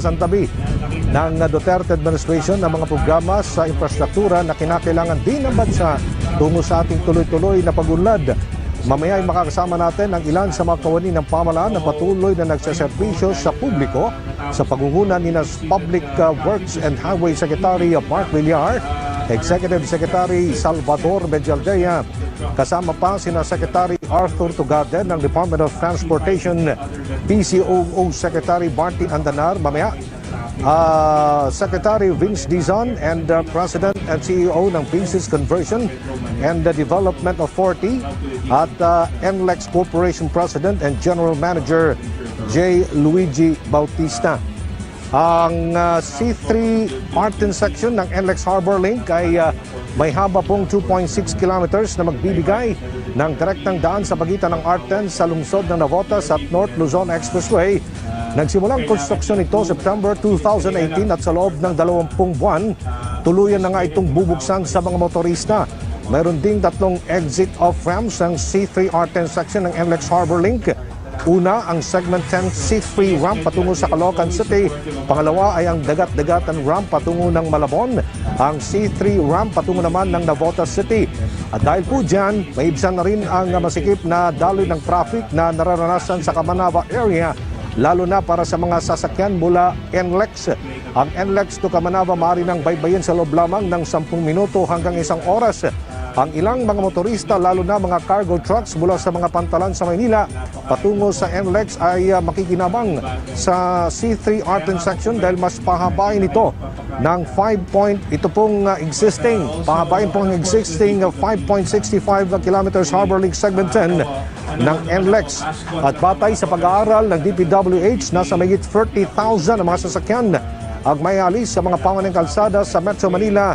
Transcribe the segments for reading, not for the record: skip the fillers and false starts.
Santabi ng Duterte administration ng mga programa sa infrastruktura na kinakailangan din ng bansa tungo sa ating tuloy-tuloy na pagunlad. Mamaya ay makakasama natin ang ilan sa mga kawani ng pamahalaan na patuloy na nagsaservisyo sa publiko sa pangunguna ni Public Works and Highway Secretary Mark Villar, Executive Secretary Salvador Medialdea, kasama pa sina Secretary Arthur Tugade ng Department of Transportation, PCOO Secretary Martin Andanar, mamaya Secretary Vince Dizon and President and CEO ng Basis Conversion and the Development Authority at NLEX Corporation President and General Manager J. Luigi Bautista. Ang C3 Arten section ng NLEX Harbor Link ay may haba pong 2.6 kilometers na magbibigay ng direktang daan sa pagitan ng Arten sa lungsod ng Navotas at North Luzon Expressway. Nagsimulang konstruksyon ito September 2018 at sa loob ng 20 buwan, tuluyan na nga itong bubuksan sa mga motorista. Mayroon ding 3 exit off ramps ang C3 Arten section ng NLEX Harbor Link. Una, ang segment 10 C3 ramp patungo sa Caloocan City. Pangalawa ay ang dagat-dagatan ramp patungo ng Malabon. Ang C3 ramp patungo naman ng Navotas City. At dahil po dyan, maibsan na rin ang masikip na daloy ng traffic na nararanasan sa Kamanava area, lalo na para sa mga sasakyan mula NLEX. Ang NLEX to Kamanava maaari nang baybayin sa loob lamang ng 10 minuto hanggang 1 oras. Ang ilang mga motorista, lalo na mga cargo trucks mula sa mga pantalan sa Maynila patungo sa NLEX ay makikinabang sa C3 Arten section dahil mas pahabain ito ng 5 5.65 kilometers Harbor Link segment 10 ng NLEX. At batay sa pag-aaral ng DPWH, nasa mahigit 30,000 ang mga sasakyan ang may alis sa mga pangunahing kalsada sa Metro Manila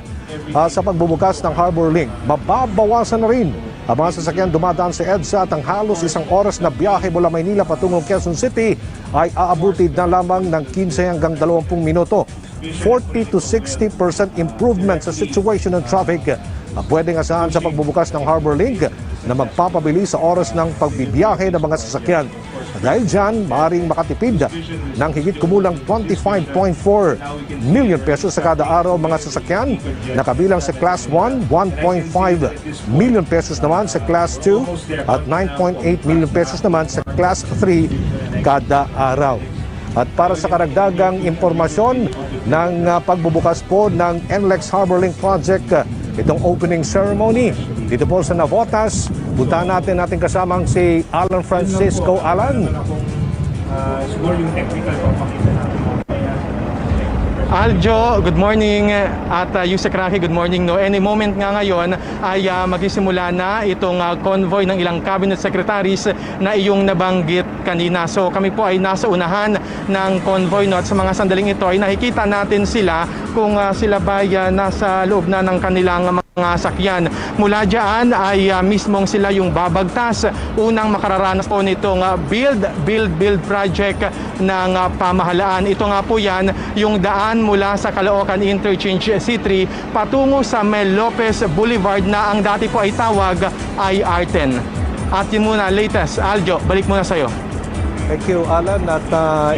sa pagbubukas ng Harbor Link. Mababawasan na rin ang mga sasakyan dumadaan sa EDSA at ang halos 1 oras na biyahe mula Maynila patungong Quezon City ay aabuti na lamang ng 15 hanggang 20 minuto. 40 to 60% improvement sa situation ng traffic ang pwedeng asahan sa pagbubukas ng Harbor Link na magpapabilis sa oras ng pagbibiyahe ng mga sasakyan. Dahil dyan, maaaring makatipid ng higit kumulang 25.4 million pesos sa kada araw mga sasakyan na kabilang sa Class 1, 1.5 million pesos naman sa Class 2 at 9.8 million pesos naman sa Class 3 kada araw. At para sa karagdagang impormasyon ng pagbubukas po ng NLEX Harbor Link Project, itong opening ceremony dito po sa Navotas, puntahan natin kasamang si Alan Francisco. Alan. Siguro yung technical papakita natin. Aljo, good morning. At Yusek Rahi, good morning. No, any moment nga ngayon ay magsisimula na itong convoy ng ilang cabinet secretaries na iyong nabanggit kanina. So kami po ay nasa unahan ng convoy, no, at sa mga sandaling ito ay nakikita natin sila kung sila ba nasa loob na ng kanilang mga sakyan. Mula dyan ay mismong sila yung babagtas. Unang makararanas po nitong build project ng pamahalaan. Ito nga po yan, yung daan mula sa Caloocan Interchange C3 patungo sa Mel Lopez Boulevard na ang dati po ay tawag ay Arten. At yun muna, latest. Aljo, balik muna sa'yo. Thank you, Alan. At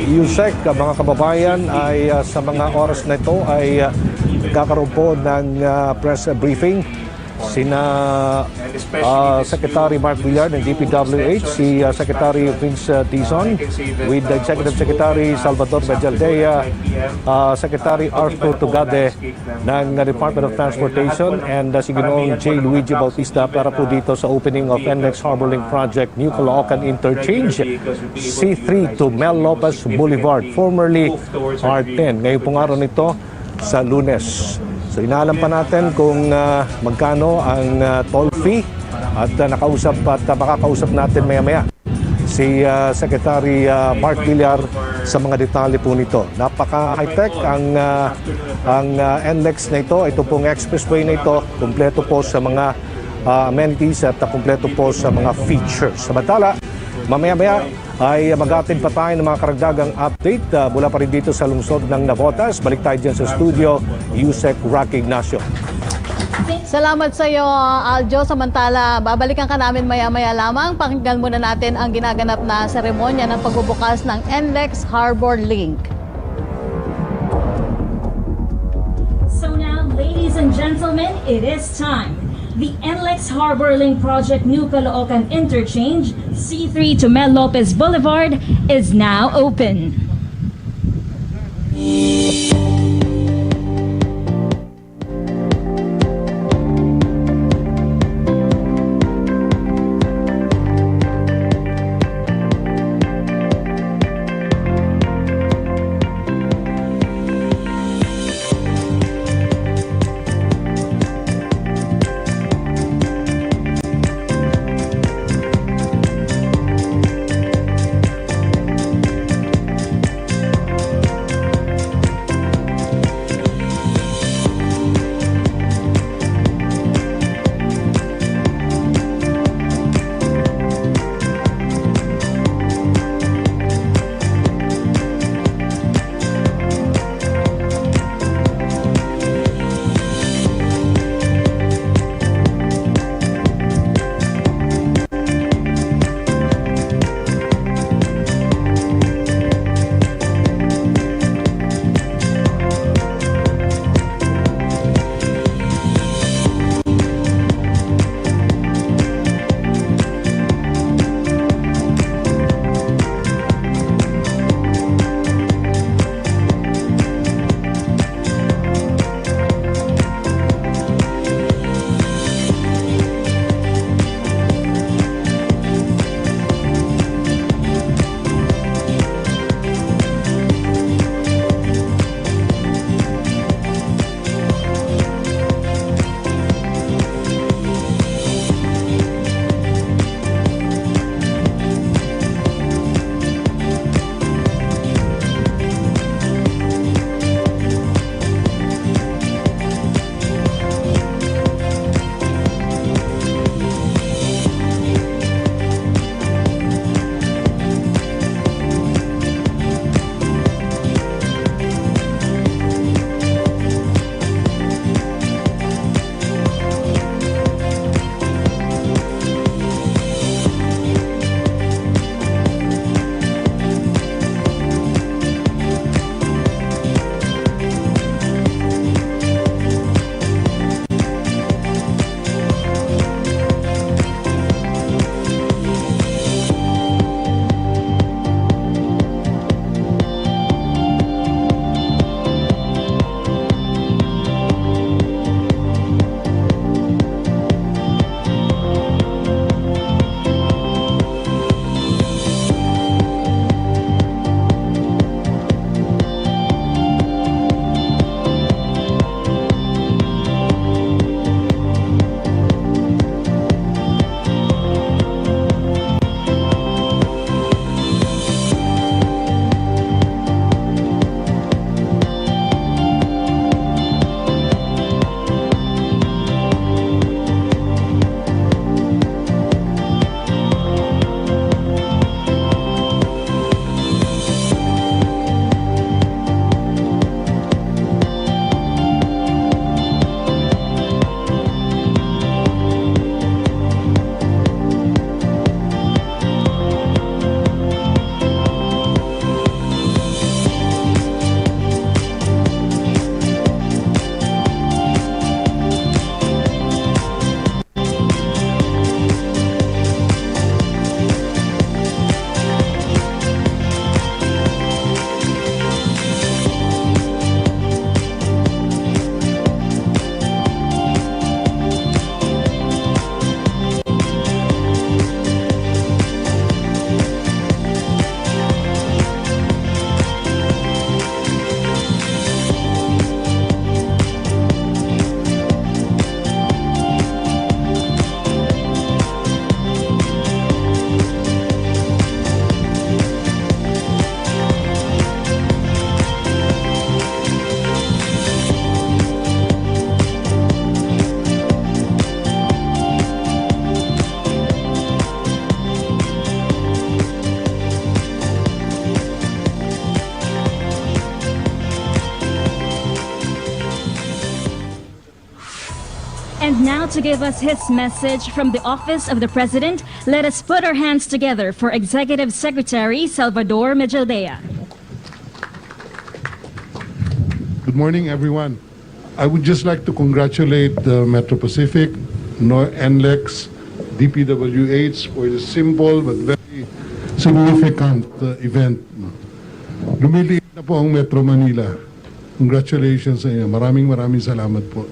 Yusek, mga kababayan, ay sa mga oras na ito ay kakaroon po ng press briefing sina Secretary Mark Villar ng DPWH, si Secretary Vince Dizon with the Executive Secretary Salvador Medialdea, Secretary Arthur Tugade ng Department of Transportation, and si Ginoong J. Luigi Bautista para po dito sa opening of NLEX Harbor Link Project, New Caloocan Interchange C3 to Mel Lopez Boulevard, formerly R10. Ngayon pong araw nito sa Lunes. So inaalam pa natin kung magkano ang toll fee at makakausap natin maya-maya si Secretary Mark Villar sa mga detalye po nito. Napaka-high-tech ang NLEX na ito. Ito pong expressway na ito, kumpleto po sa mga amenities at kumpleto po sa mga features. Samantala, mamaya-maya ay mag-atid pa tayo ng mga karagdagang update mula pa rin dito sa lungsod ng Navotas. Balik tayo dyan sa studio, Yusek Rocky Ignacio. Salamat sa iyo, Aljo. Samantala, babalikan ka namin maya-maya lamang. Pakinggan muna natin ang ginaganap na seremonya ng pagbubukas ng NLEX Harbor Link. gentlemen, it is time. The NLEX Harbor Link Project New Caloocan Interchange, C3 to Mel Lopez Boulevard, is now open. And now to give us his message from the Office of the President, let us put our hands together for Executive Secretary Salvador Mejaldea. Good morning, everyone. I would just like to congratulate Metro Pacific, NLEX, DPWH for the simple but very significant event. Lumiliit na po ang Metro Manila. Congratulations sa inyo. Maraming salamat po.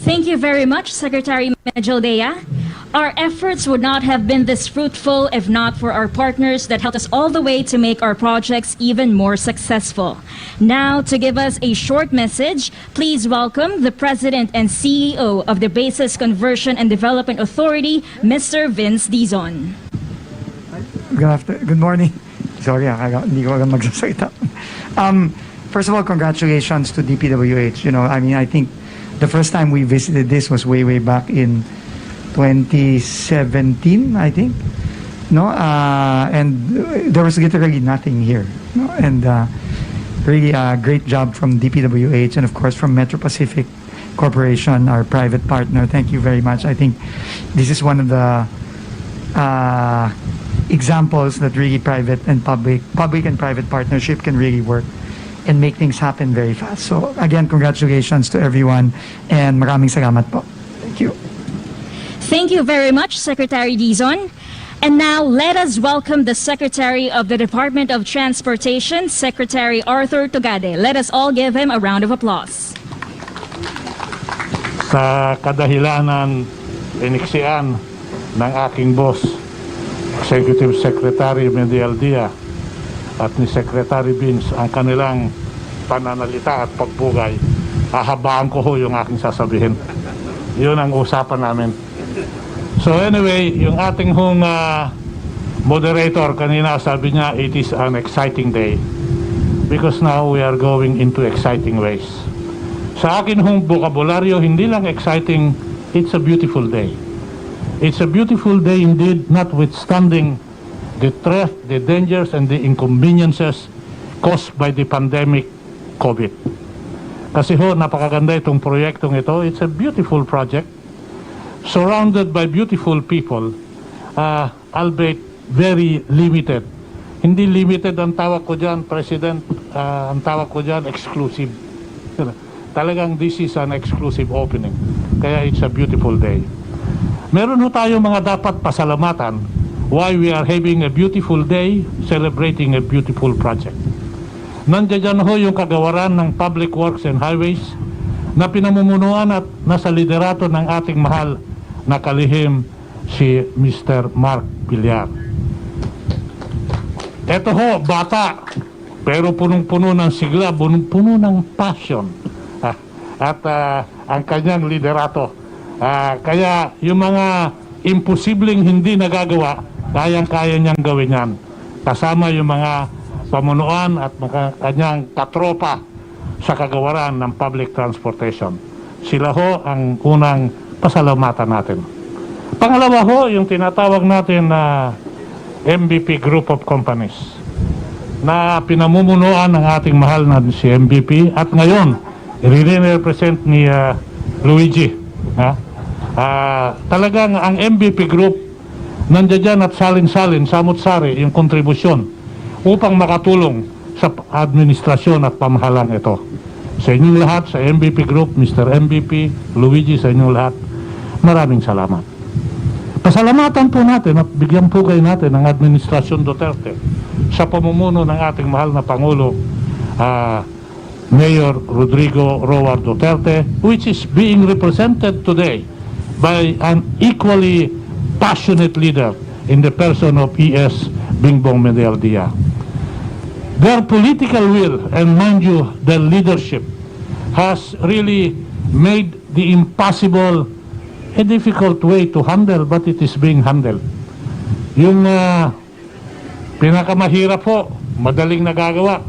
Thank you very much, Secretary Medjaldea. Our efforts would not have been this fruitful if not for our partners that helped us all the way to make our projects even more successful. Now, to give us a short message, please welcome the President and CEO of the Bases Conversion and Development Authority, Mr. Vince Dizon. Good morning. Sorry, hindi ko agad magsasalita. First of all, congratulations to DPWH. You know, I mean, I think the first time we visited this was way back in 2017, I think. No, and there was literally nothing here. No? And really great job from DPWH and of course from Metro Pacific Corporation, our private partner. Thank you very much. I think this is one of the examples that really public and private partnership can really work and make things happen very fast. So again, congratulations to everyone and maraming salamat po. Thank you. Thank you very much, Secretary Dizon. And now, let us welcome the Secretary of the Department of Transportation, Secretary Arthur Tugade. Let us all give him a round of applause. Sa kadahilanan, iniksian ng aking boss, Executive Secretary Medjaldea at ni Secretary Vince ang kanilang pananalita at pagbugay, hahabaan ko ho yung aking sasabihin. Yun ang usapan namin. So anyway, yung ating hong moderator kanina sabi niya it is an exciting day because now we are going into exciting ways. Sa akin hong bokabularyo, hindi lang exciting, it's a beautiful day. It's a beautiful day indeed, notwithstanding the threat, the dangers, and the inconveniences caused by the pandemic COVID. Kasi ho, napakaganda itong proyektong ito. It's a beautiful project, surrounded by beautiful people, albeit very limited. Hindi limited ang tawag ko dyan, President, ang tawag ko dyan, exclusive. Talagang this is an exclusive opening. Kaya it's a beautiful day. Meron ho tayo mga dapat pasalamatan why we are having a beautiful day, celebrating a beautiful project. Nandiyan ho yung kagawaran ng Public Works and Highways na pinamumunuan at nasa liderato ng ating mahal na kalihim si Mr. Mark Villar. Ito ho, bata, pero punong-puno ng sigla, punong-puno ng passion at ang kanyang liderato. Kaya yung mga imposibleng hindi nagagawa, kayang-kaya niyang gawin yan. Kasama yung mga pamunuan at mga kanyang katropa sa kagawaran ng public transportation. Sila ho ang unang pasalamatan natin. Pangalawa ho, yung tinatawag natin na MVP Group of Companies na pinamumunuan ng ating mahal na si MVP at ngayon, i-represent ni Luigi. Talagang ang MVP Group nandiyan at salin-salin, samut-sari yung kontribusyon upang makatulong sa administrasyon at pamahalang ito. Sa inyong lahat, sa MVP Group, Mr. MVP, Luigi, sa inyong lahat, maraming salamat. Pasalamatan po natin at bigyan po kayo natin ng Administrasyon Duterte sa pamumuno ng ating mahal na Pangulo, Mayor Rodrigo Roa Duterte, which is being represented today by an equally passionate leader in the person of E.S. Bingbong Medjaldea. Their political will, and mind you, their leadership has really made the impossible a difficult way to handle, but it is being handled. Yung pinakamahirap po, madaling nagagawa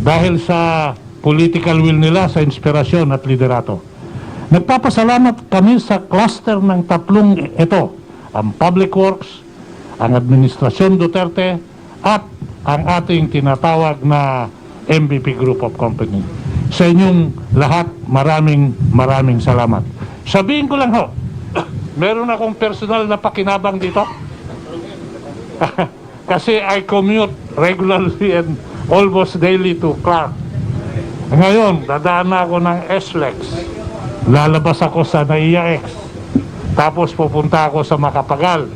dahil sa political will nila, sa inspirasyon at liderato. Nagpapasalamat kami sa cluster ng tatlong ito, ang Public Works, ang Administrasyon Duterte, at ang ating tinatawag na MVP Group of Company. Sa inyong lahat, maraming salamat. Sabihin ko lang ho, meron akong personal na pakinabang dito. Kasi I commute regularly and almost daily to Clark. Ngayon, dadaan na ako ng SLEX. Lalabas ako sa NAIA X. Tapos pupunta ako sa Macapagal.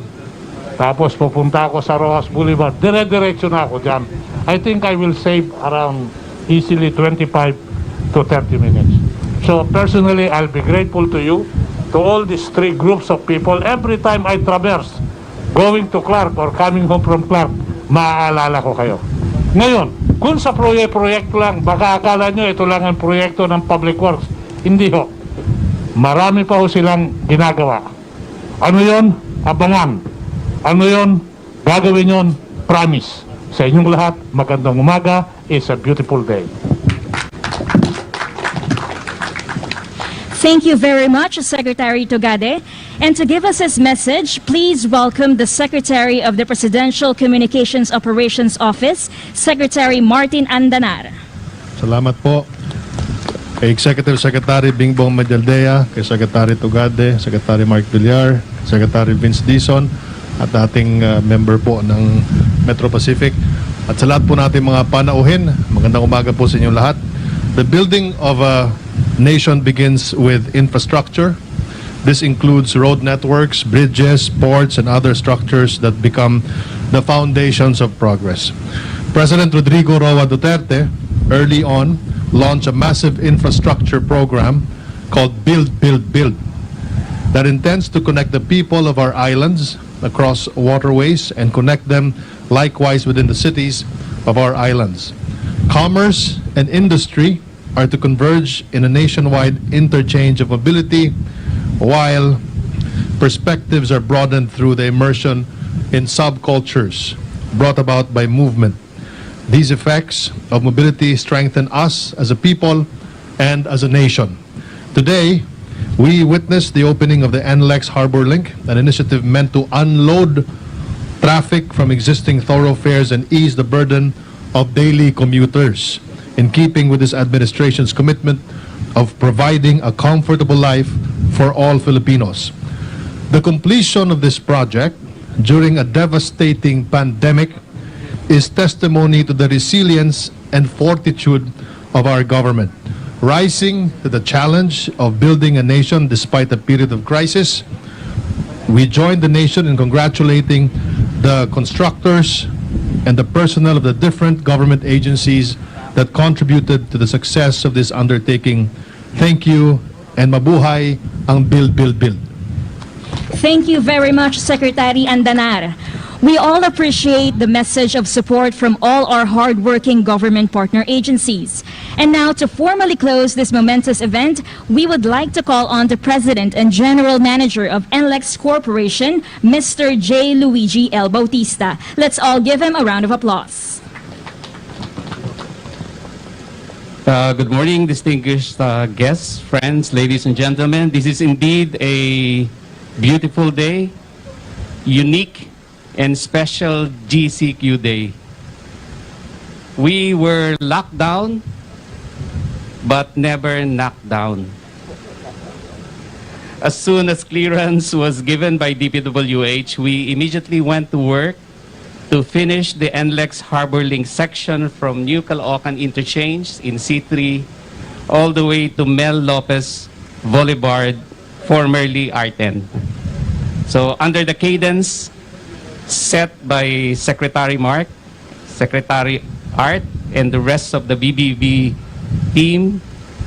Tapos pupunta ako sa Rojas Boulevard. Dire-diretso na ako dyan. I think I will save around easily 25 to 30 minutes. So personally, I'll be grateful to you, to all these three groups of people. Every time I traverse, going to Clark or coming home from Clark, maaalala ko kayo. Ngayon, kung sa proyekto lang, baka akala nyo ito lang ang proyekto ng Public Works. Hindi ho. Marami pa ho silang ginagawa. Ano yon? Abangan. Ano yon? Gagawin yon? Promise. Sa inyong lahat, magandang umaga. It's a beautiful day. Thank you very much, Secretary Togade. And to give us his message, please welcome the Secretary of the Presidential Communications Operations Office, Secretary Martin Andanar. Salamat po kay Executive Secretary Bingbong Medialdea, kay Secretary Togade, Secretary Mark Villar, Secretary Vince Dizon, at ating member po ng Metro Pacific. At sa lahat po natin mga panauhin, magandang umaga po sa inyong lahat. The building of a nation begins with infrastructure. This includes road networks, bridges, ports, and other structures that become the foundations of progress. President Rodrigo Roa Duterte early on launched a massive infrastructure program called Build, Build, Build that intends to connect the people of our islands across waterways and connect them likewise within the cities of our islands. Commerce and industry are to converge in a nationwide interchange of mobility, while perspectives are broadened through the immersion in subcultures brought about by movement. These effects of mobility strengthen us as a people and as a nation. Today, we witnessed the opening of the NLEX Harbor Link, an initiative meant to unload traffic from existing thoroughfares and ease the burden of daily commuters, in keeping with this administration's commitment of providing a comfortable life for all Filipinos. The completion of this project during a devastating pandemic is testimony to the resilience and fortitude of our government, rising to the challenge of building a nation despite a period of crisis. We join the nation in congratulating the constructors and the personnel of the different government agencies that contributed to the success of this undertaking. Thank you, and mabuhay ang Build, Build, Build. Thank you very much, Secretary Andanar. We all appreciate the message of support from all our hardworking government partner agencies. And now, to formally close this momentous event, we would like to call on the President and General Manager of NLEX Corporation, Mr. J. Luigi L. Bautista. Let's all give him a round of applause. Good morning, distinguished guests, friends, ladies and gentlemen. This is indeed a beautiful day, unique and special GCQ day. We were locked down, but never knocked down. As soon as clearance was given by DPWH, we immediately went to work to finish the NLEX Harbor Link section from New Caloocan Interchange in C3 all the way to Mel Lopez Boulevard, formerly R10. So under the cadence set by Secretary Mark, Secretary Art, and the rest of the BBB team,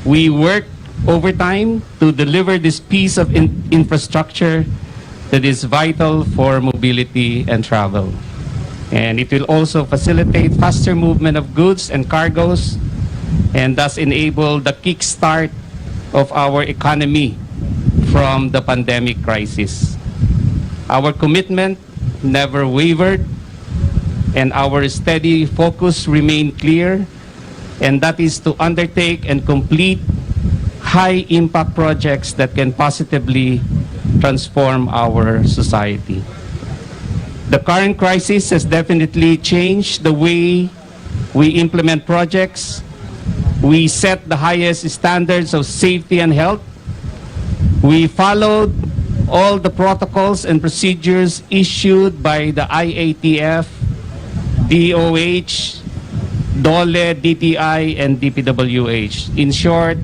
we worked overtime to deliver this piece of infrastructure that is vital for mobility and travel. And it will also facilitate faster movement of goods and cargoes, and thus enable the kickstart of our economy from the pandemic crisis. Our commitment never wavered, and our steady focus remained clear, and that is to undertake and complete high-impact projects that can positively transform our society. The current crisis has definitely changed the way we implement projects. We set the highest standards of safety and health. We followed all the protocols and procedures issued by the IATF, DOH, DOLE, DTI, and DPWH. In short,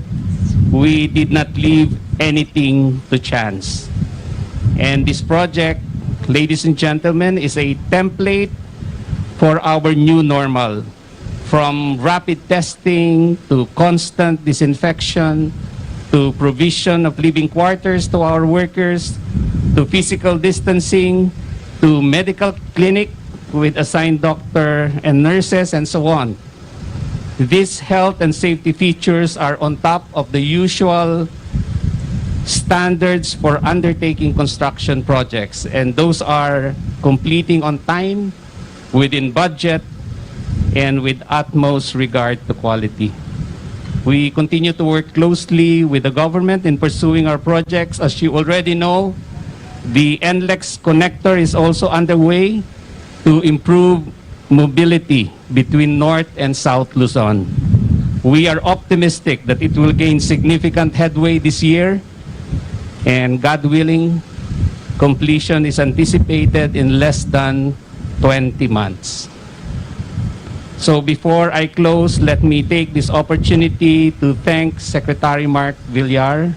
we did not leave anything to chance. And this project, ladies and gentlemen, is a template for our new normal. From rapid testing to constant disinfection, to provision of living quarters to our workers, to physical distancing, to medical clinic with assigned doctor and nurses, and so on. These health and safety features are on top of the usual standards for undertaking construction projects, and those are completing on time, within budget, and with utmost regard to quality. We continue to work closely with the government in pursuing our projects. As you already know, the NLEX connector is also underway to improve mobility between North and South Luzon. We are optimistic that it will gain significant headway this year, and God willing, completion is anticipated in less than 20 months. So before I close, let me take this opportunity to thank Secretary Mark Villar,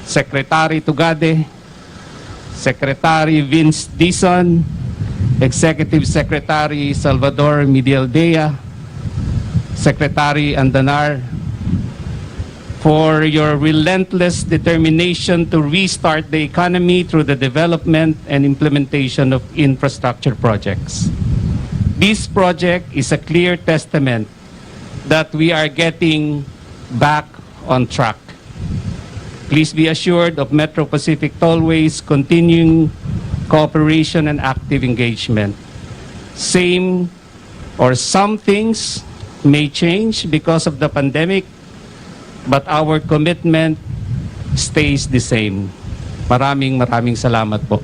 Secretary Tugade, Secretary Vince Dizon, Executive Secretary Salvador Medialdea, Secretary Andanar, for your relentless determination to restart the economy through the development and implementation of infrastructure projects. This project is a clear testament that we are getting back on track. Please be assured of Metro Pacific Tollways' continuing cooperation and active engagement. Some things may change because of the pandemic, but our commitment stays the same. Maraming salamat po.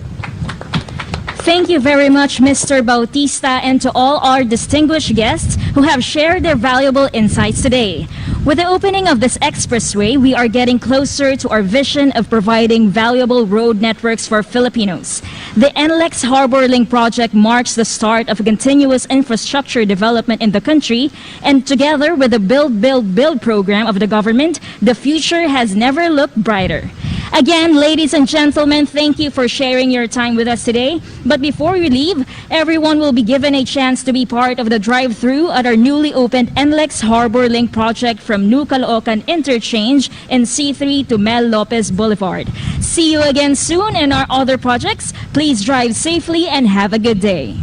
Thank you very much, Mr. Bautista, and to all our distinguished guests who have shared their valuable insights today. With the opening of this expressway, we are getting closer to our vision of providing valuable road networks for Filipinos. The NLEX Harbor Link project marks the start of a continuous infrastructure development in the country, and together with the Build, Build, Build program of the government, the future has never looked brighter. Again, ladies and gentlemen, thank you for sharing your time with us today. But before we leave, everyone will be given a chance to be part of the drive-through at our newly opened NLEX Harbor Link project from New Caloocan Interchange in C3 to Mel Lopez Boulevard. See you again soon in our other projects. Please drive safely and have a good day.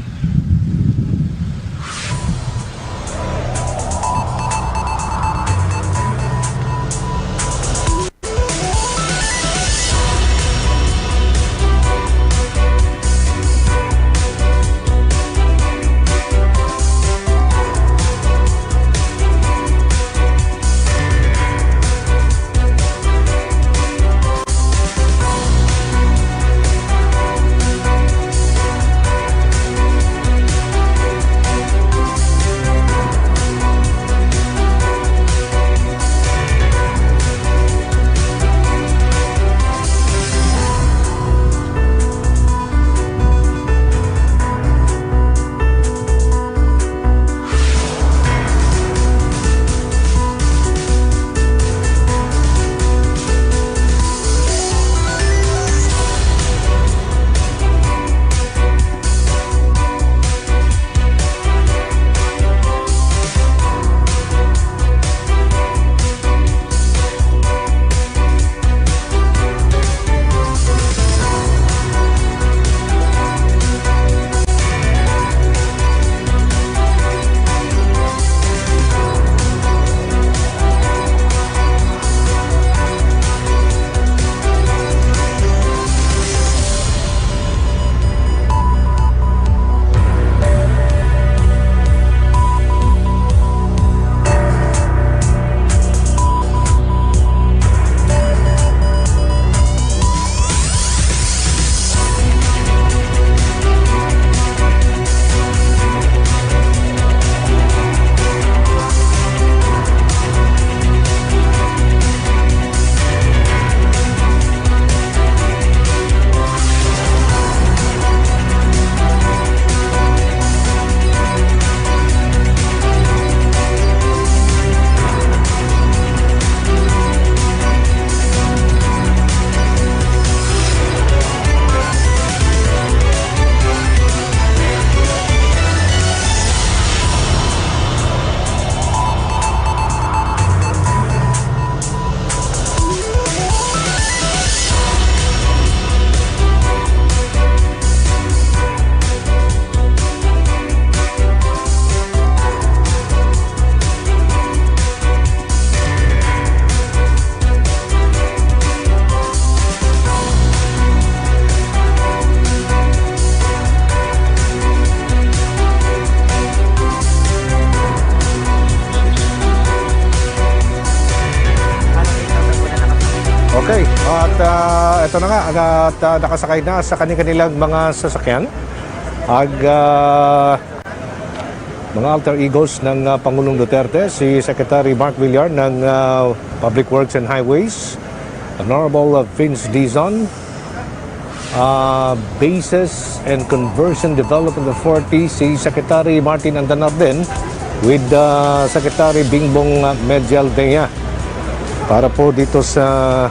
ito na nga, at nakasakay na sa kanilang mga sasakyan. Mga alter egos ng Pangulong Duterte, si Secretary Mark Villar ng Public Works and Highways, Honorable Vince Dizon, Bases and Conversion Development Authority, si Secretary Martin Andanar din, with Secretary Bingbong Medialdea, para po dito sa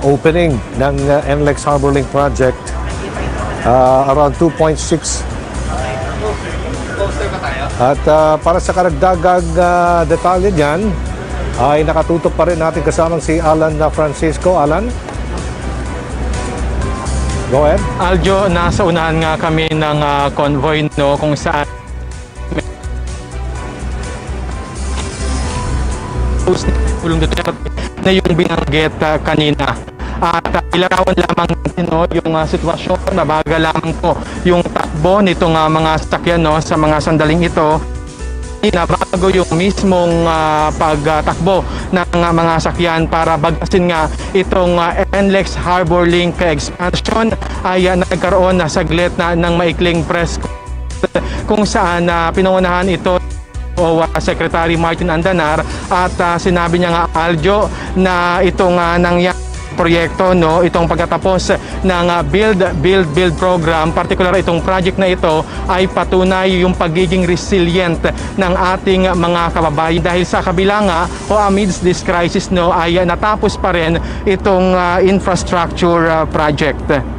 opening ng NLEX Harbor Link Project, around 2.6. At para sa karagdagang detalye niyan, ay nakatutok pa rin natin kasamang si Alan Francisco. Alan? Go ahead. Aljo, nasa unahan nga kami ng convoy, no, kung saan Pulong Duterte na yung binanggit kanina. At ilarawan lamang natin, no, yung sitwasyon, mabagal lamang po yung takbo nitong mga sasakyan, no, sa mga sandaling ito. Bago yung mismong pagtakbo ng mga sakyan para bagasin nga itong NLEX Harbor Link expansion, ay nagkaroon na saglit ng maikling press kung saan pinangunahan ito o Secretary Martin Andanar, at sinabi niya nga, Aljo, na itong nangyari proyekto, no, itong pagkatapos ng build program, particular itong project na ito, ay patunay yung pagiging resilient ng ating mga kababayan, dahil sa kabila nga o amidst this crisis, no, ay natapos pa rin itong infrastructure project.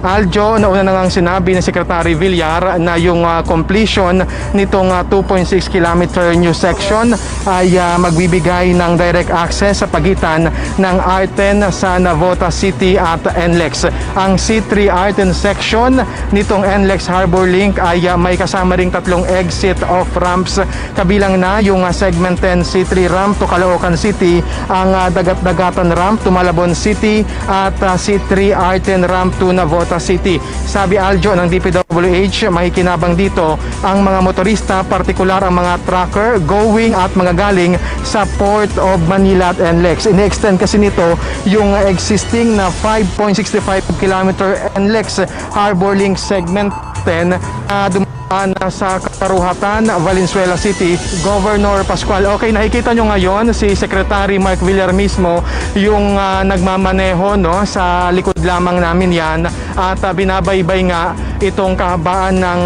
Aljo, nauna na ngang sinabi ni Secretary Villar na yung completion nitong 2.6 kilometer new section ay magbibigay ng direct access sa pagitan ng R10 sa Navotas City at NLEX. Ang C3 R10 section nitong NLEX Harbor Link ay may kasama ring 3 exit off ramps, kabilang na yung segment 10 C3 ramp to Caloocan City, ang Dagat-Dagatan ramp to Malabon City, at C3 R10 ramp to Navotas City. Sabi, Aljo, ng DPWH, makikinabang dito ang mga motorista, partikular ang mga trucker going at mga galing sa Port of Manila at NLEX. Ine-extend kasi nito yung existing na 5.65 kilometer NLEX Harbor Link segment 10 sa Karuhatan, Valenzuela City. Governor Pascual, okay, nakikita nyo ngayon si Secretary Mark Villar mismo yung nagmamaneho, no, sa likod lamang namin yan, at binabaybay nga itong kahabaan ng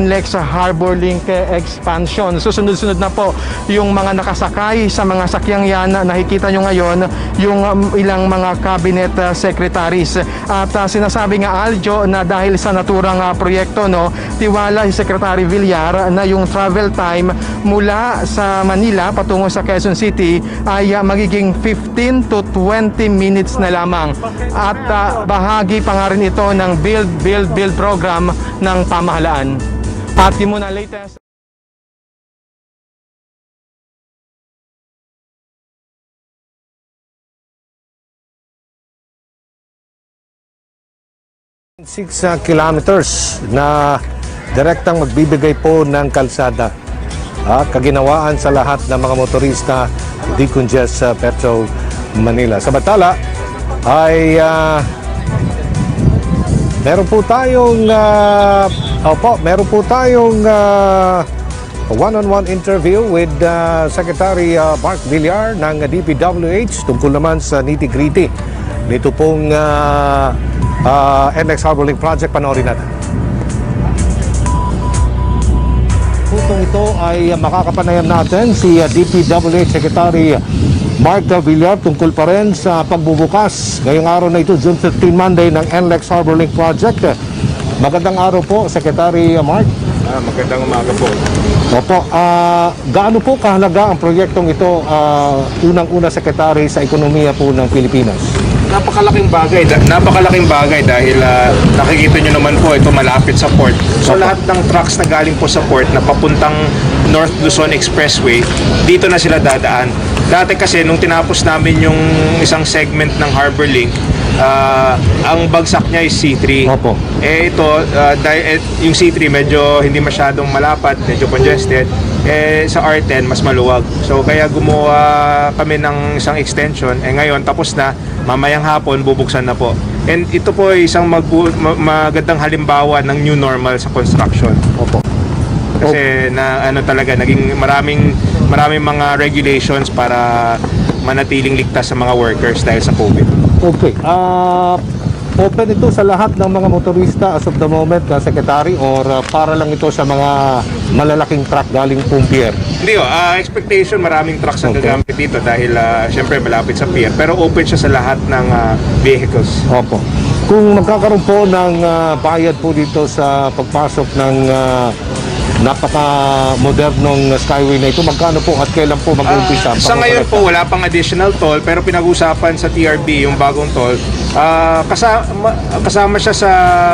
NLEX Harbor Link expansion. Susunod-sunod na po yung mga nakasakay sa mga sakyang yan. Nakikita nyo ngayon yung ilang mga cabinet secretaries, at sinasabi nga, Aljo, na dahil sa naturang proyekto, no, tiwala si Secretary Villar na yung travel time mula sa Manila patungo sa Quezon City ay magiging 15 to 20 minutes na lamang, at bahagi pa nga rin ito ng build program ng pamahalaan. At yung muna latest Six kilometers na direktang magbibigay po ng kalsada, kaginawaan sa lahat ng mga motorista decongest sa Petro Manila. Samantala ay meron po tayong one-on-one interview with Secretary Mark Villar ng DPWH tungkol naman sa nitty-gritty nito pong NLEX Harbor Link Project. Panoorin natin. Putong ito ay makakapanayam natin si DPWH Secretary Mark Villar tungkol pa rin sa pagbubukas ngayong araw na ito, June 15, Monday, ng NLEX Harbor Link Project. Magandang araw po, Secretary Mark. Magandang umaga po. Opo, gaano po kahalaga ang proyektong ito, unang-una, Secretary, sa ekonomiya po ng Pilipinas? Napakalaking bagay dahil nakikita nyo naman po, ito malapit sa port. So lahat ng trucks na galing po sa port na papuntang North Luzon Expressway, dito na sila dadaan. Dati kasi nung tinapos namin yung isang segment ng Harbor Link, ang bagsak niya is C3. Opo. Ito, yung C3 medyo hindi masyadong malapad, medyo congested. Sa R10 mas maluwag. So kaya gumawa kami ng isang extension. Ngayon tapos na, mamayang hapon bubuksan na po. And ito po ay isang magandang halimbawa ng new normal sa construction. Opo. Kasi na ano talaga naging maraming mga regulations para manatiling ligtas sa mga workers dahil sa COVID. Okay. Open ito sa lahat ng mga motorista as of the moment, Secretary, or para lang ito sa mga malalaking truck galing Pumpier? Hindi expectation maraming trucks ang gagamit dito dahil syempre malapit sa pier, pero open siya sa lahat ng vehicles. Opo. Kung magkakaroon po ng bayad po dito sa pagpasok ng napaka-modernong skyway na ito, magkano po at kailan po mag-umpisa? Sa ngayon po wala pang additional toll, pero pinag-usapan sa TRB yung bagong toll. Kasama siya sa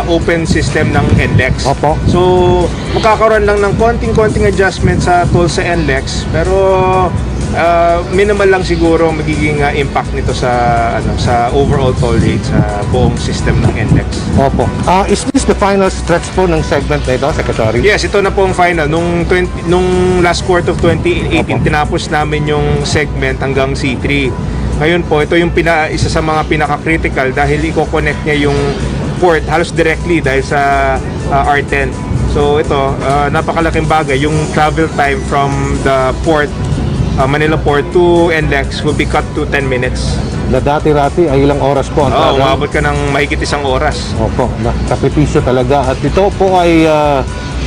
open system ng NLEX. Opo. So magkakaroon lang ng konting adjustment sa toll sa NLEX, pero minimal lang siguro magiging impact nito sa overall toll rate sa buong system ng NLEX. Opo. Is this the final stretch po ng segment na ito, Secretary? Yes, ito na po ang final. Nung last quarter of 2018, tinapos namin yung segment hanggang C3. Ngayon po, ito yung isa sa mga pinaka-critical dahil i-connect niya yung port halos directly dahil sa R10. So ito, napakalaking bagay. Yung travel time from the port, Manila Port to NLEX will be cut to 10 minutes. Na dati-rati ay ilang oras po ang travel? Umabot ka ng mahigit 1 oras. Opo, sakripisyo talaga. At ito po ay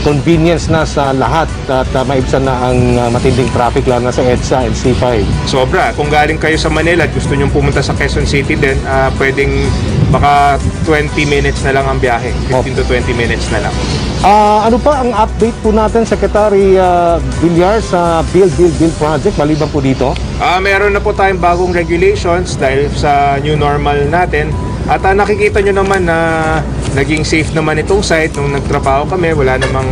convenience na sa lahat at maibsan na ang matinding traffic lalo na sa EDSA and C5. Sobra. Kung galing kayo sa Manila at gusto nyong pumunta sa Quezon City din, pwedeng baka 20 minutes na lang ang biyahe. 15 to 20 minutes na lang. Ano pa ang update po natin, Secretary Villar, sa Build project maliban po dito? Meron na po tayong bagong regulations dahil sa new normal natin. At nakikita nyo naman na naging safe naman itong site. Nung nagtrabaho kami, wala namang,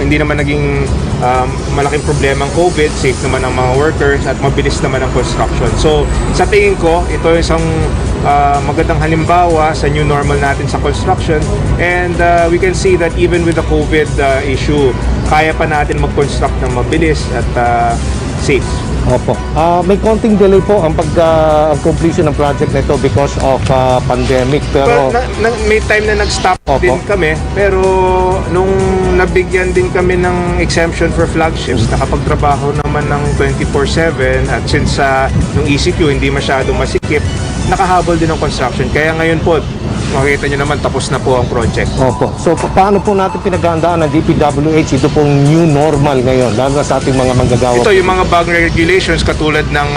hindi naman naging malaking problema ang COVID. Safe naman ang mga workers at mabilis naman ang construction. So sa tingin ko, ito isang magandang halimbawa sa new normal natin sa construction. And we can see that even with the COVID issue, kaya pa natin mag-construct ng mabilis at safe. Opo. May konting delay po ang completion ng project na ito because of pandemic. Pero may time na nag-stop din kami. Pero nung nabigyan din kami ng exemption for flagships, nakapagtrabaho naman ng 24/7 at since nung ECQ hindi masyadong masikip, nakahabol din ang construction. Kaya ngayon po, makikita nyo naman tapos na po ang project. Opo. So paano po natin pinaghandaan ng DPWH ito pong new normal ngayon, lalo na sa ating mga manggagawa? Ito yung mga bagong regulations katulad ng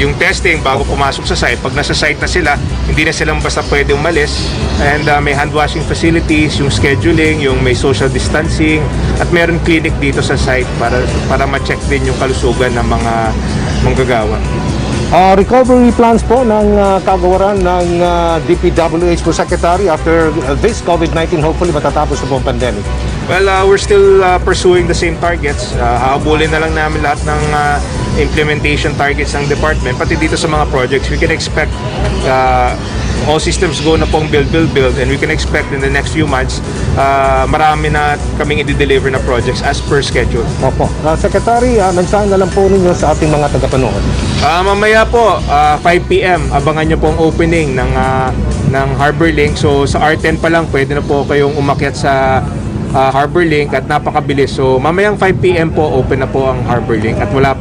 yung testing bago pumasok sa site. Pag nasa site na sila, hindi na silang basta pwede umalis. And may hand washing facilities, yung scheduling, yung may social distancing, at meron clinic dito sa site para ma-check din yung kalusugan ng mga manggagawa. Recovery plans po ng kagawaran ng DPWH po, Secretary, after this COVID-19, hopefully matatapos na po ang pandemic? Well, we're still pursuing the same targets. Haabulin na lang namin lahat ng implementation targets ng department. Pati dito sa mga projects, we can expect all systems go na pong build, and we can expect in the next few months, marami na kaming i-deliver na projects as per schedule. Opo. Secretary, mensahe na lang po ninyo sa ating mga tagapanood. Mamaya po, 5 p.m., abangan nyo po ang opening ng Harbor Link. So sa R10 pa lang, pwede na po kayong umakyat sa Harbor Link at napakabilis. So mamayang 5 p.m. po, open na po ang Harbor Link at wala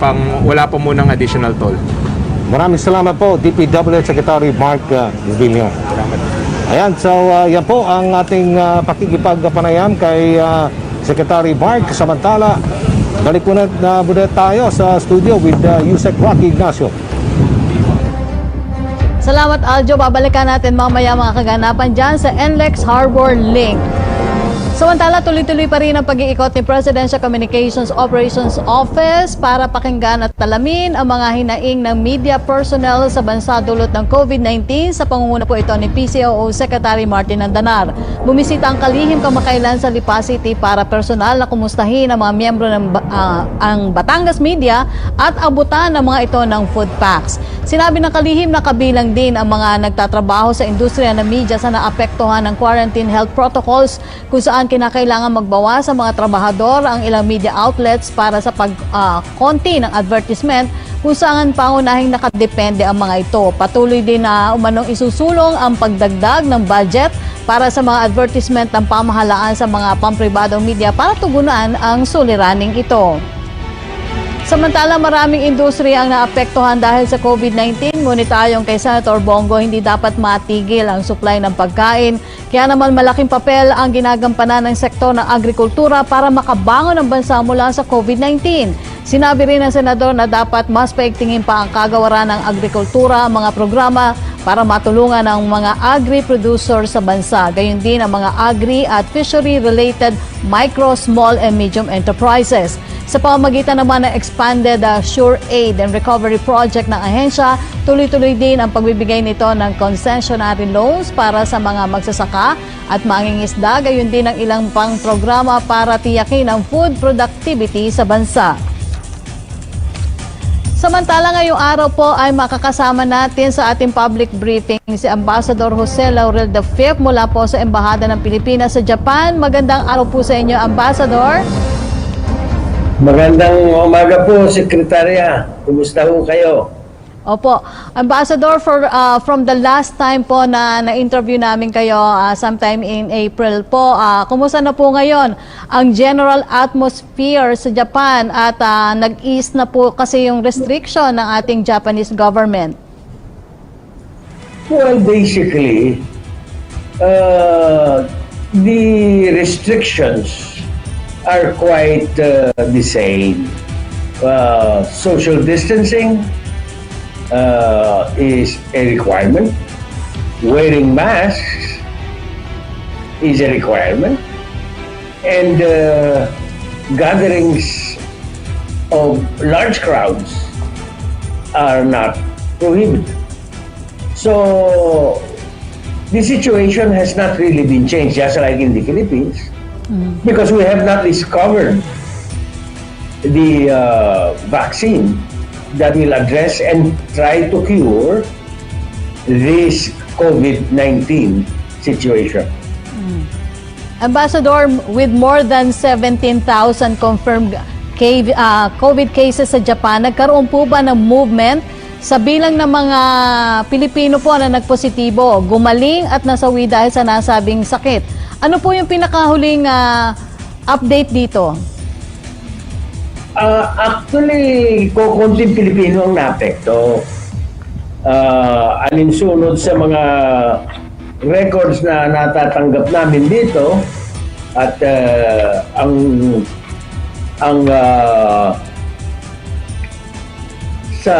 pa munang additional toll. Maraming salamat po, DPWH Secretary Mark Villar. Salamat. Ayan, so yan po ang ating pakikipagpanayam kay Secretary Mark. Samantala, balik muna tayo sa studio with Yusek Rocky Ignacio. Salamat, Aljo. Babalikan natin mamaya mga kaganapan dyan sa NLEX Harbor Link. Samantala, tuloy-tuloy pa rin ang pag-iikot ni Presidential Communications Operations Office para pakinggan at talamin ang mga hinaing ng media personnel sa bansa dulot ng COVID-19 sa pangunguna po ito ni PCOO Secretary Martin Andanar. Bumisita ang kalihim kamakailan sa Lipa City para personal na kumustahin ang mga miyembro ng ang Batangas Media at abutan ng mga ito ng food packs. Sinabi ng kalihim na kabilang din ang mga nagtatrabaho sa industriya ng media sa naapektuhan ng quarantine health protocols kung saan kinakailangan magbawas sa mga trabahador ang ilang media outlets para sa pagkonti ng advertisement kung saan pangunahing nakadepende ang mga ito. Patuloy din na umanong isusulong ang pagdagdag ng budget para sa mga advertisement ng pamahalaan sa mga pampribadong media para tugunan ang suliraning ito. Samantala, maraming industriya ang naapektuhan dahil sa COVID-19, ngunit ayon kay Senator Bongo, hindi dapat matigil ang supply ng pagkain. Kaya naman malaking papel ang ginagampanan ng sektor ng agrikultura para makabangon ang bansa mula sa COVID-19. Sinabi rin ng Senador na dapat mas paigtingin pa ang kagawaran ng agrikultura, ang mga programa para matulungan ang mga agri-producer sa bansa. Gayon din ang mga agri- at fishery-related micro, small, and medium enterprises. Sa pamamagitan naman ng expanded Sure Aid and Recovery Project ng ahensya, tuloy-tuloy din ang pagbibigay nito ng concessionary loans para sa mga magsasaka at mangingisda. Gayon din ang ilang pang programa para tiyakin ang food productivity sa bansa. Samantala, ngayong araw po ay makakasama natin sa ating public briefing si Ambassador Jose Laurel V mula po sa Embahada ng Pilipinas sa Japan. Magandang araw po sa inyo, Ambassador. Magandang umaga po, Sekretarya. Kumusta po kayo? Opo. Ambassador, from the last time po na na-interview namin kayo sometime in April po, kumusta na po ngayon ang general atmosphere sa Japan at nag-ease na po kasi yung restriction ng ating Japanese government? Well, basically, the restrictions are quite the same. Social distancing is a requirement. Wearing masks is a requirement. And gatherings of large crowds are not prohibited. So the situation has not really been changed, just like in the Philippines, because we have not discovered the vaccine that will address and try to cure this COVID-19 situation. Ambassador, with more than 17,000 confirmed COVID cases sa Japan, nagkaroon po ba ng movement sa bilang ng mga Pilipino po na nagpositibo, gumaling at nasawi dahil sa nasabing sakit? Ano po yung pinakahuling update dito? Actually, kukunting Pilipino ang naapekto. Alinsunod sa mga records na natatanggap namin dito at sa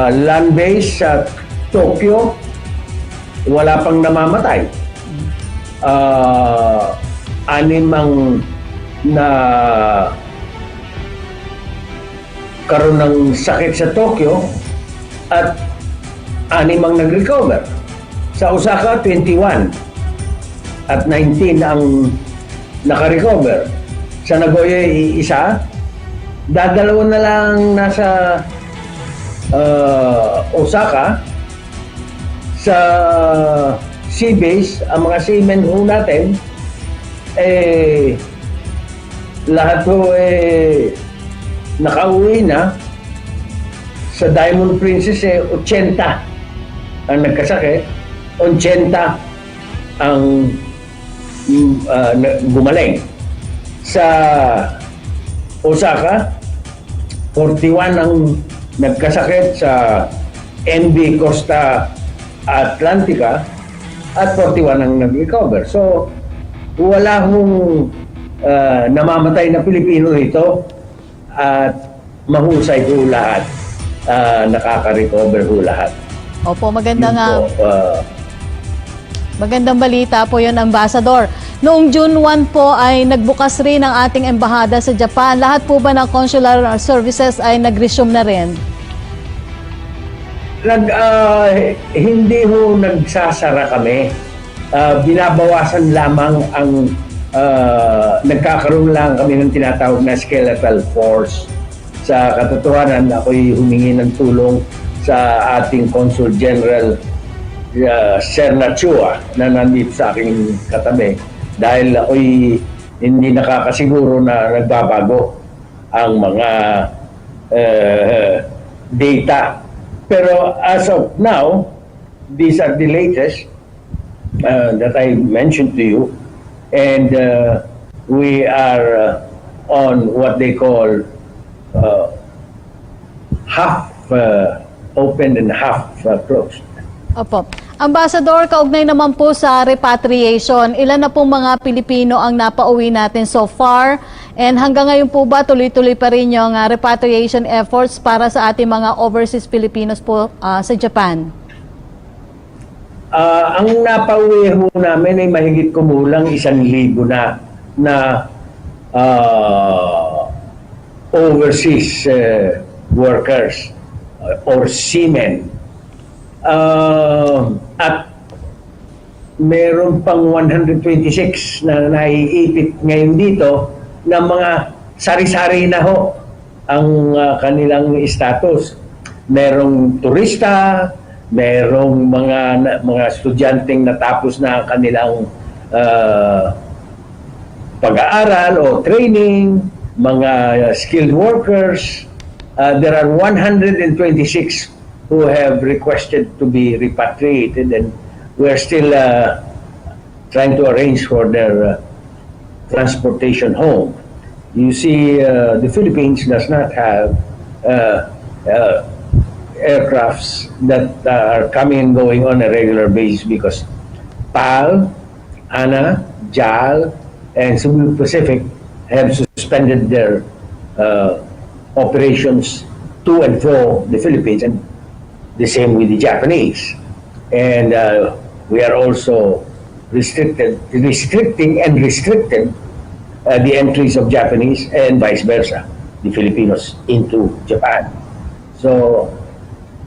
land base sa Tokyo, wala pang namamatay. 6 ang na karoon ng sakit sa Tokyo at 6 ang nag-recover. Sa Osaka, 21 at 19 ang naka-recover. Sa Nagoya, isa. Dadalawa na lang nasa Osaka. Sa sea-base, ang mga seamen ho natin, lahat ho nakauwi na. Sa Diamond Princess 80 ang nagkasakit, 80 ang gumaling. Sa Osaka, 41 ang nagkasakit sa NB Costa Atlantica at 41 ang nag-recover. So wala hong namamatay na Pilipino ito at mahusay ho lahat, nakaka-recover ho lahat. Opo, magandang balita po yun, Ambassador. Noong June 1 po ay nagbukas rin ang ating embahada sa Japan. Lahat po ba ng consular services ay nag-resume na rin? Hindi ho nagsasara kami. Binabawasan lamang ang nagkakaroon lang kami ng tinatawag na skeletal force. Sa katotohanan, ako'y humingi ng tulong sa ating Consul General Serna Chua na nandito sa aking katabi dahil ako'y hindi nakakasiguro na nagbabago ang mga data. Pero as of now, these are the latest that I mentioned to you, and we are on what they call half open and half closed. Opo. Ambassador, kaugnay naman po sa repatriation, ilan na pong mga Pilipino ang napauwi natin so far? And hanggang ngayon po ba tuloy-tuloy pa rin yung repatriation efforts para sa ating mga overseas Filipinos po sa Japan? Ang napauwi ho namin ay mahigit kumulang 1,000 na overseas workers or seamen. At meron pang 126 na naiipit ngayon dito na mga sari-sari na ho ang kanilang status. Merong turista, merong mga estudyanteng natapos na kanilang pag-aaral o training, mga skilled workers. There are 126 who have requested to be repatriated, and we're still trying to arrange for their transportation home. You see, the Philippines does not have aircrafts that are coming and going on a regular basis because PAL, ANA, JAL, and Cebu Pacific have suspended their operations to and for the Philippines, and the same with the Japanese. And we are also restricting the entries of Japanese and vice versa, the Filipinos into Japan. So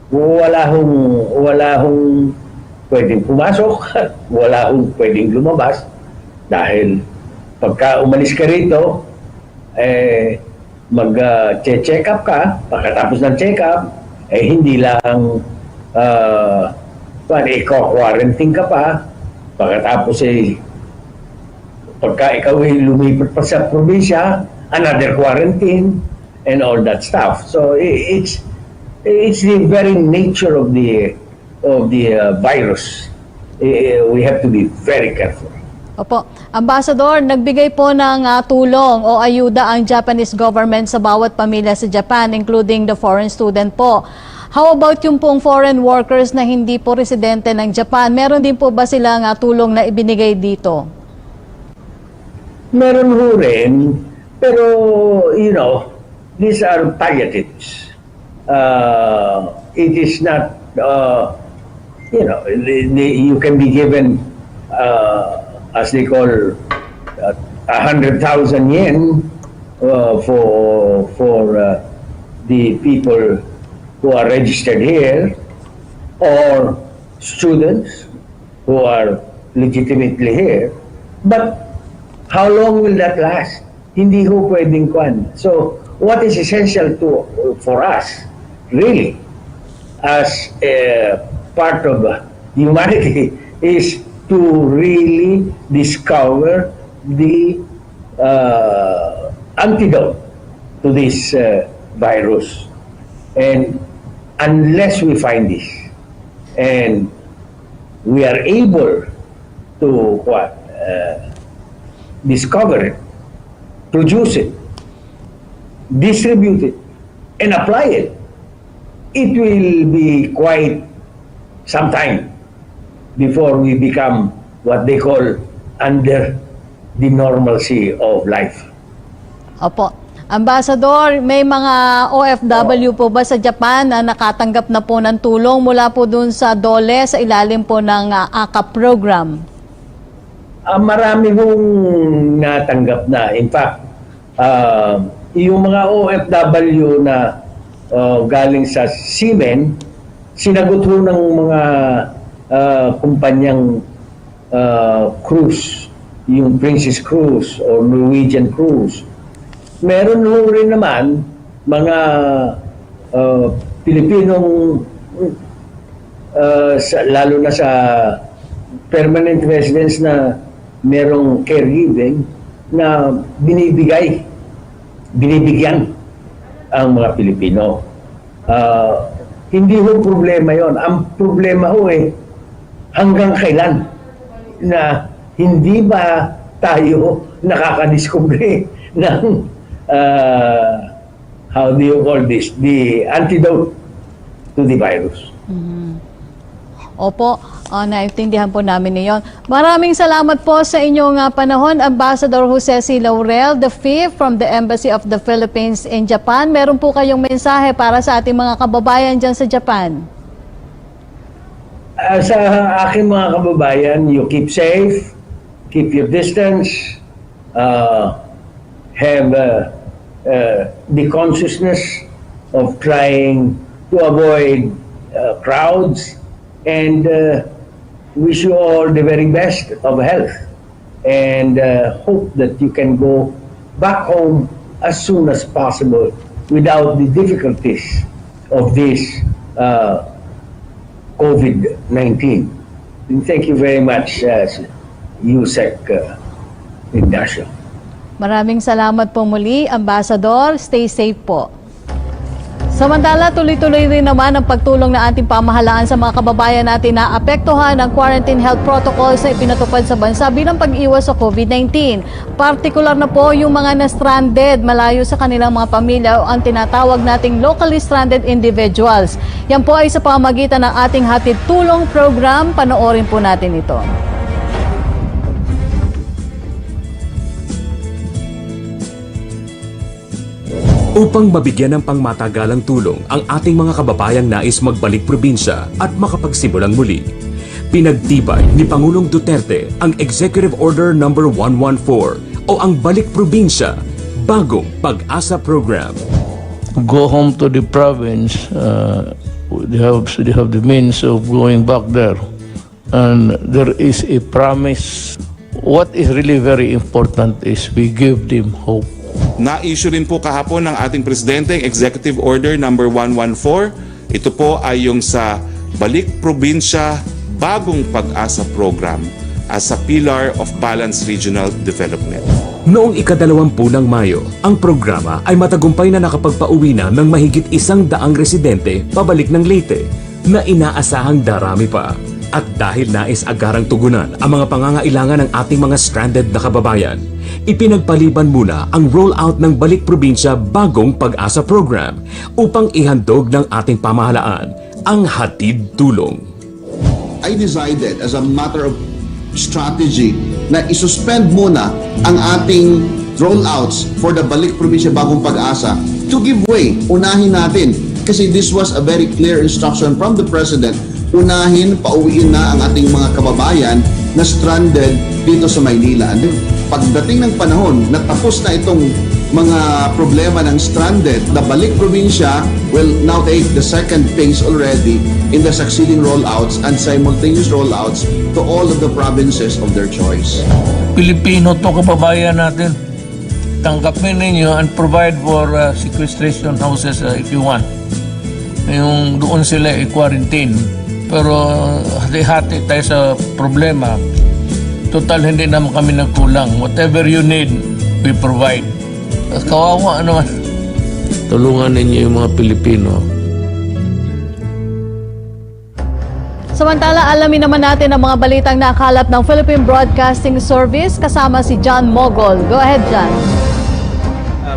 wala hong pwedeng pumasok, wala hong pwedeng lumabas dahil pagka umalis ka rito, mag-check up ka, pagkatapos ng check up, hindi lang i-quarantine ka pa, pagkatapos pagka ikaw ay lumipat pa sa probinsya, another quarantine, and all that stuff. So it's the very nature of the virus. We have to be very careful. Opo. Ambassador, nagbigay po ng tulong o ayuda ang Japanese government sa bawat pamilya sa Japan, including the foreign student po. How about yung pong foreign workers na hindi po residente ng Japan? Meron din po ba silang tulong na ibinigay dito? Meron ho rin, pero these are palliatives. It is not, you can be given as they call 100,000 yen for the people who are registered here, or students who are legitimately here. But how long will that last? Hindi ho pwedeng kwan. So what is essential for us, really, as a part of humanity, is to really discover the antidote to this virus. And unless we find this, and we are able to discover it, produce it, distribute it, and apply it, it will be quite some time before we become what they call under the normalcy of life. Opo. Ambassador, may mga OFW po ba sa Japan na nakatanggap na po ng tulong mula po dun sa DOLE sa ilalim po ng AKAP program? Marami hong natanggap na. In fact, yung mga OFW na galing sa seamen, sinagot ho ng mga kumpanyang cruise, yung Princess Cruise or Norwegian Cruise. Meron ho rin naman mga Pilipinong lalo na sa permanent residents na merong caregiving na binibigyan ang mga Pilipino. Hindi ho problema yon. Ang problema ho hanggang kailan na hindi ba tayo nakakadiscovery ng how do you call this? The antidote to the virus. Opo, naintindihan po namin niyon. Maraming salamat po sa inyong panahon, Ambassador Jose C. Laurel, the fifth from the Embassy of the Philippines in Japan. Meron po kayong mensahe para sa ating mga kababayan dyan sa Japan. Sa aking mga kababayan, you keep safe, keep your distance, have the consciousness of trying to avoid crowds, and wish you all the very best of health, and hope that you can go back home as soon as possible without the difficulties of this COVID-19. And thank you very much, Yusek Ignacio. Maraming salamat po muli, Ambassador. Stay safe po. Samantala, tuloy-tuloy rin naman ang pagtulong na ating pamahalaan sa mga kababayan natin na apektuhan ng quarantine health protocols na ipinatupad sa bansa bilang pag-iwas sa COVID-19. Partikular na po yung mga na-stranded malayo sa kanilang mga pamilya o ang tinatawag nating locally stranded individuals. Yan po ay sa pamamagitan ng ating hatid tulong program. Panoorin po natin ito. Upang mabigyan ng pangmatagalang tulong ang ating mga kababayang nais magbalik probinsya at makapagsimulang muli, pinagtibay ni Pangulong Duterte ang Executive Order No. 114 o ang Balik Probinsya, Bagong Pag-asa Program. Go home to the province, they have the means of going back there. And there is a promise. What is really very important is we give them hope. Na-issue rin po kahapon ng ating Presidente ang Executive Order No. 114. Ito po ay yung sa Balik Probinsya, Bagong Pag-asa Program as a pillar of balanced regional development. Noong ika-20 ng Mayo, ang programa ay matagumpay na nakapagpauwi na ng mahigit 100 residente pabalik ng Leyte na inaasahang darami pa. At dahil nais agarang tugunan ang mga pangangailangan ng ating mga stranded na kababayan, ipinagpaliban muna ang rollout ng Balik Probinsya Bagong Pag-asa Program upang ihandog ng ating pamahalaan ang hatid tulong. I decided as a matter of strategy na isuspend muna ang ating rollouts for the Balik Probinsya Bagong Pag-asa to give way. Unahin natin kasi this was a very clear instruction from the President. Unahin, pauwiin na ang ating mga kababayan na stranded dito sa Maynila. And pagdating ng panahon na tapos na itong mga problema ng stranded, the Balik Probinsya will now take the second phase already in the succeeding rollouts and simultaneous rollouts to all of the provinces of their choice. Pilipino to kababayan natin. Tanggapin ninyo and provide for sequestration houses if you want. Yung doon sila i-quarantine. Pero hati-hati tayo sa problema. Total, hindi naman kami nagkulang. Whatever you need, we provide. Kawawa naman. Tulungan ninyo yung mga Pilipino. Samantala, alamin naman natin ang mga balitang nakalap ng Philippine Broadcasting Service kasama si John Mogol. Go ahead, John.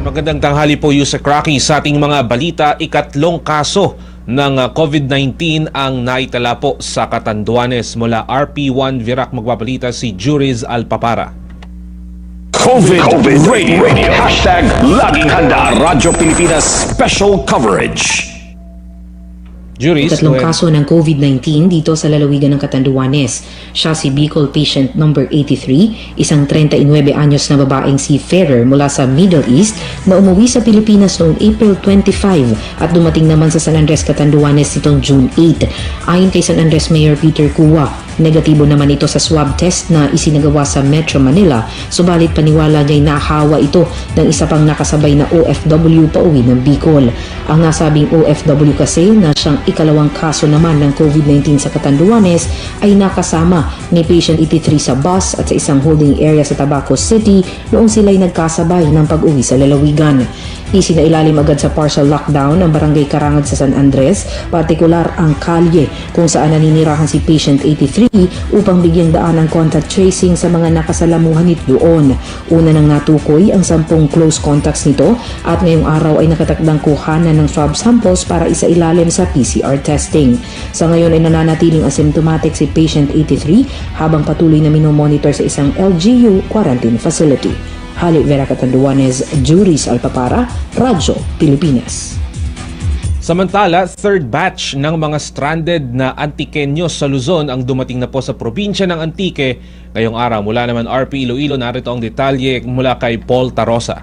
Magandang tanghali po, Yusek Rocky. Sa ating mga balita, ikatlong kaso ng COVID-19 ang naitala po sa Catanduanes. Mula RP1 Virac magbabalita si Juriz Alpapara. COVID Radio. Hashtag Laging Handa. Radyo Pilipinas Special Coverage. Juriz, tatlong kaso ng COVID-19 dito sa lalawigan ng Catanduanes. Siya si Bicol patient number 83, isang 39 anyos na babaeng seafarer mula sa Middle East na umuwi sa Pilipinas noong April 25 at dumating naman sa San Andres, Catanduanes nitong June 8. Ayon kay San Andres Mayor Peter Cua, Negatibo naman ito sa swab test na isinagawa sa Metro Manila, subalit paniwala niya'y nahawa ito ng isa pang nakasabay na OFW pauwi ng Bicol. Ang nasabing OFW kasi na siyang ikalawang kaso naman ng COVID-19 sa Catanduanes ay nakasama ni patient 83 sa bus at sa isang holding area sa Tabaco City noong sila'y nagkasabay ng pag-uwi sa lalawigan. Isinailalim agad sa partial lockdown ang barangay Karangad sa San Andres, partikular ang kalye kung saan naninirahan si patient 83 upang bigyang daan ang contact tracing sa mga nakasalamuhan nito doon. Una nang natukoy ang 10 close contacts nito at ngayong araw ay nakatakdang kuhanan ng swab samples para isailalim sa PCR testing. Sa ngayon ay nananatiling asymptomatic si patient 83 habang patuloy na minomonitor sa isang LGU quarantine facility. Hali Vera Catanduanes, Juris Alpapara, Radyo Pilipinas. Samantala, third batch ng mga stranded na Antikenyos sa Luzon ang dumating na po sa probinsya ng Antique ngayong araw. Mula naman RP Iloilo, narito ang detalye mula kay Paul Tarosa.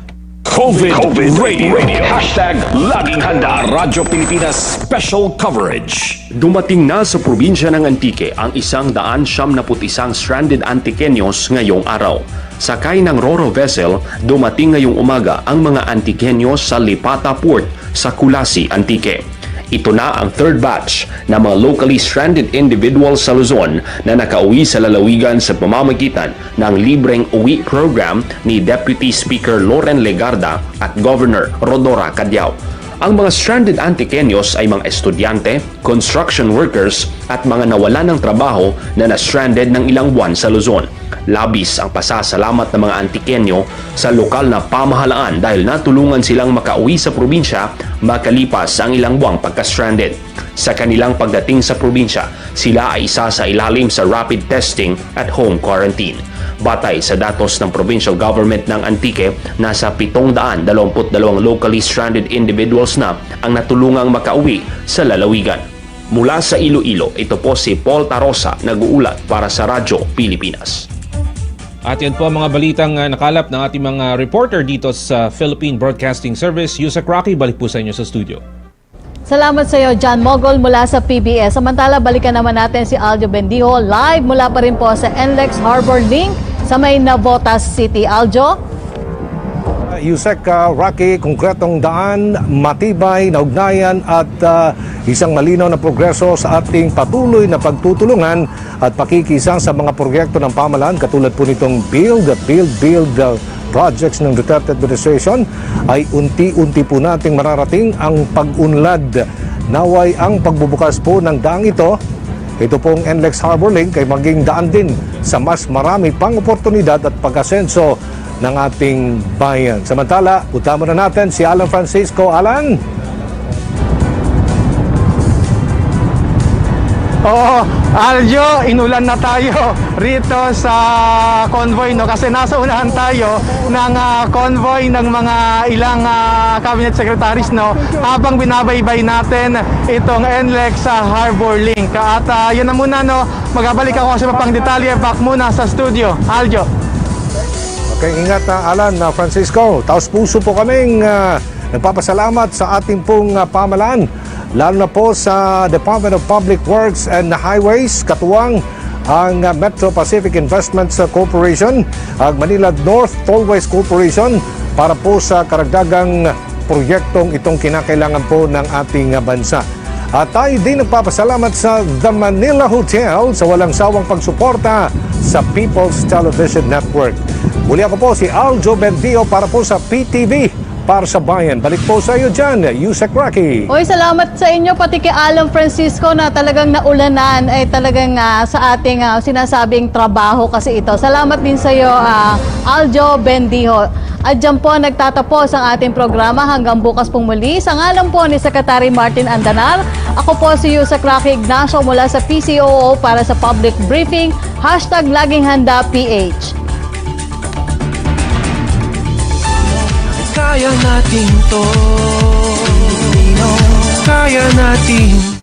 COVID Radio. Hashtag Laging Handa Radyo Pilipinas Special Coverage. Dumating na sa probinsya ng Antique ang 171 stranded Antikenyos ngayong araw. Sakay ng Roro vessel, dumating ngayong umaga ang mga Antikenyos sa Lipata Port sa Kulasi, Antique. Ito na ang third batch na mga locally stranded individuals sa Luzon na nakauwi sa lalawigan sa pamamagitan ng libreng uwi program ni Deputy Speaker Loren Legarda at Governor Rodora Cadiao. Ang mga stranded Antikenyos ay mga estudyante, construction workers at mga nawala ng trabaho na na-stranded ng ilang buwan sa Luzon. Labis ang pasasalamat ng mga Antikenyo sa lokal na pamahalaan dahil natulungan silang makauwi sa probinsya makalipas ang ilang buwang pagka-stranded. Sa kanilang pagdating sa probinsya, sila ay isa sa ilalim sa rapid testing at home quarantine. Batay sa datos ng provincial government ng Antique, nasa 722 locally stranded individuals na ang natulungang makauwi sa lalawigan. Mula sa Iloilo, ito po si Paul Tarosa, nag-uulat para sa Radyo Pilipinas. At yan po ang mga balitang nakalap ng ating mga reporter dito sa Philippine Broadcasting Service. Yusek Rocky, balik po sa inyo sa studio. Salamat sa iyo, John Mogol mula sa PBS. Samantala, balikan naman natin si Aljo Bendijo live mula pa rin po sa NLEX Harbor Link sa may Navotas City. Aljo? Yusek Rocky, konkretong daan, matibay na ugnayan at isang malinaw na progreso sa ating patuloy na pagtutulungan at pakikisang sa mga proyekto ng pamahalaan katulad po nitong build projects ng Duterte administration ay unti-unti po nating mararating ang pag-unlad. Naway ang pagbubukas po ng daang ito pong NLEX Harbor Link ay maging daan din sa mas marami pang oportunidad at pag-asenso ng ating bayan. Samantala, utama na natin si Alan Francisco. Alan? Oo, Aljo, inulan na tayo rito sa convoy, no? Kasi nasa unahan tayo ng convoy ng mga ilang cabinet secretaries, no? Habang binabaybay natin itong NLEX Harbor Link. At yun na muna, no? Magabalik ako sa pang detalye. Back muna sa studio. Aljo. Okay, ingat na Alan, Francisco. Taos puso po kaming nagpapasalamat sa ating pong pamahalaan, lalo na po sa Department of Public Works and Highways, katuwang ang Metro Pacific Investments Corporation, ang Manila North Tollways Corporation para po sa karagdagang proyektong itong kinakailangan po ng ating bansa. At tayo din nagpapasalamat sa The Manila Hotel sa walang sawang pagsuporta sa People's Television Network. Muli ako po si Aljo Bendijo para po sa PTV, para sa bayan. Balik po sa iyo dyan, Yusek Rocky. Oy, salamat sa inyo, pati kay Alan Francisco na talagang naulanan ay talagang sa ating sinasabing trabaho kasi ito. Salamat din sa iyo, Aljo Bendijo. At dyan po nagtatapos ang ating programa hanggang bukas pong muli. Sa ngalan po ni Secretary Martin Andanar, ako po si Yusek Rocky Ignacio mula sa PCOO para sa Public Briefing, #Laging Handa PH. Kaya natin to, kaya natin